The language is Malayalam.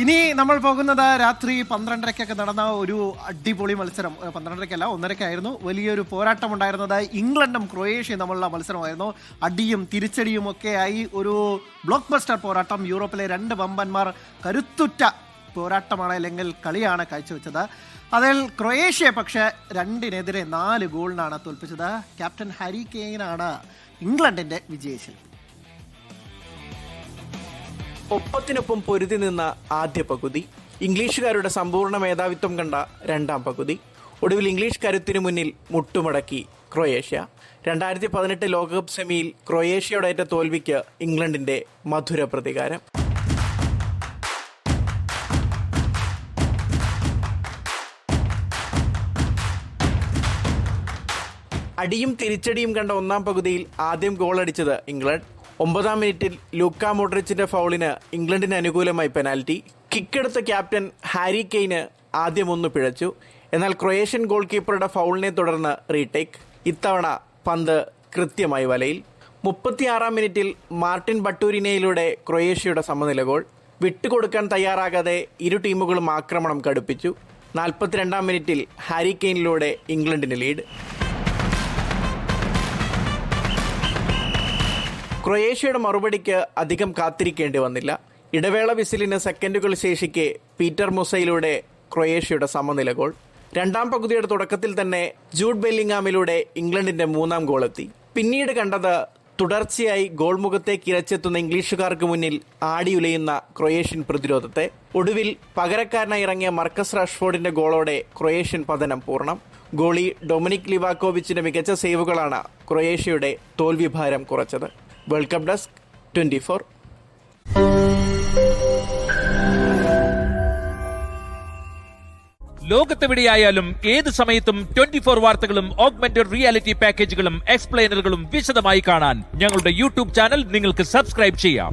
ഇനി നമ്മൾ പോകുന്നത് രാത്രി 12:30 നടന്ന ഒരു അടിപൊളി മത്സരം. 12:30 1:30 വലിയൊരു പോരാട്ടം ഉണ്ടായിരുന്നത്. ഇംഗ്ലണ്ടും ക്രൊയേഷ്യയും തമ്മിലുള്ള മത്സരമായിരുന്നു. അടിയും തിരിച്ചടിയും ഒക്കെ ആയി ഒരു ബ്ലോക്ക് ബസ്റ്റർ പോരാട്ടം. യൂറോപ്പിലെ രണ്ട് വമ്പന്മാർ കരുത്തുറ്റ പോരാട്ടമാണ്, അല്ലെങ്കിൽ കളിയാണ് കാഴ്ചവെച്ചത്. അതിൽ ക്രൊയേഷ്യ പക്ഷേ 2-നെതിരെ 4 ഗോളിനാണ് തോൽപ്പിച്ചത്. ക്യാപ്റ്റൻ ഹാരി കെയ്നാണ് ഇംഗ്ലണ്ടിന്റെ വിജയശില്പി. ഒപ്പത്തിനൊപ്പം പൊരുതി നിന്ന ആദ്യ പകുതി, ഇംഗ്ലീഷുകാരുടെ സമ്പൂർണ്ണ മേധാവിത്വം കണ്ട രണ്ടാം പകുതി, ഒടുവിൽ ഇംഗ്ലീഷ് കരുത്തിനു മുന്നിൽ മുട്ടുമടക്കി ക്രൊയേഷ്യ. 2018 ലോകകപ്പ് സെമിയിൽ ക്രൊയേഷ്യയോടേറ്റ തോൽവിക്ക് ഇംഗ്ലണ്ടിന്റെ മധുര പ്രതികാരം. അടിയും തിരിച്ചടിയും കണ്ട ഒന്നാം പകുതിയിൽ ആദ്യം ഗോളടിച്ചത് ഇംഗ്ലണ്ട്. 9-ാം മിനിറ്റിൽ ലൂക്ക മോഡ്രിച്ചിന്റെ ഫൗളിന് ഇംഗ്ലണ്ടിന് അനുകൂലമായി പെനാൽറ്റി. കിക്കെടുത്ത ക്യാപ്റ്റൻ ഹാരി കെയ്ന് ആദ്യം ഒന്ന് പിഴച്ചു. എന്നാൽ ക്രൊയേഷ്യൻ ഗോൾ കീപ്പറുടെ ഫൗളിനെ തുടർന്ന് റീടേക്ക്. ഇത്തവണ പന്ത് കൃത്യമായി വലയിൽ. 36-ാം മിനിറ്റിൽ മാർട്ടിൻ ബട്ടൂരിനയിലൂടെ ക്രൊയേഷ്യയുടെ സമനില ഗോൾ. വിട്ടുകൊടുക്കാൻ തയ്യാറാകാതെ ഇരു ടീമുകളും ആക്രമണം കടുപ്പിച്ചു. 42-ാം മിനിറ്റിൽ ഹാരി കെയ്നിലൂടെ ഇംഗ്ലണ്ടിന് ലീഡ്. ക്രൊയേഷ്യയുടെ മറുപടിക്ക് അധികം കാത്തിരിക്കേണ്ടി വന്നില്ല. ഇടവേള വിസിലിന് സെക്കൻഡുകൾ ശേഷിക്കെ പീറ്റർ മുസയിലൂടെ ക്രൊയേഷ്യയുടെ സമനില ഗോൾ. രണ്ടാം പകുതിയുടെ തുടക്കത്തിൽ തന്നെ ജൂഡ് ബെല്ലിംഗാമിലൂടെ ഇംഗ്ലണ്ടിന്റെ 3-ാം ഗോളെത്തി. പിന്നീട് കണ്ടത് തുടർച്ചയായി ഗോൾ മുഖത്തേക്ക് ഇരച്ചെത്തുന്ന ഇംഗ്ലീഷുകാർക്ക് മുന്നിൽ ആടിയുലയുന്ന ക്രൊയേഷ്യൻ പ്രതിരോധത്തെ. ഒടുവിൽ പകരക്കാരനായി ഇറങ്ങിയ മർക്കസ് റാഷ്ഫോർഡിന്റെ ഗോളോടെ ക്രൊയേഷ്യൻ പതനം പൂർണ്ണം. ഗോളി ഡൊമിനിക് ലിവാക്കോവിച്ചിന്റെ മികച്ച സേവുകളാണ് ക്രൊയേഷ്യയുടെ തോൽവി ഭാരം കുറച്ചത്. World cup desk 24. ലോകത്തെവിടെയായാലും ഏത് സമയത്തും 24 വാർത്തകളും ഓഗ്മെന്റഡ് റിയാലിറ്റി പാക്കേജുകളും എക്സ്പ്ലെയിനറുകളും വിശദമായി കാണാൻ ഞങ്ങളുടെ യൂട്യൂബ് ചാനൽ നിങ്ങൾക്ക് സബ്സ്ക്രൈബ് ചെയ്യാം.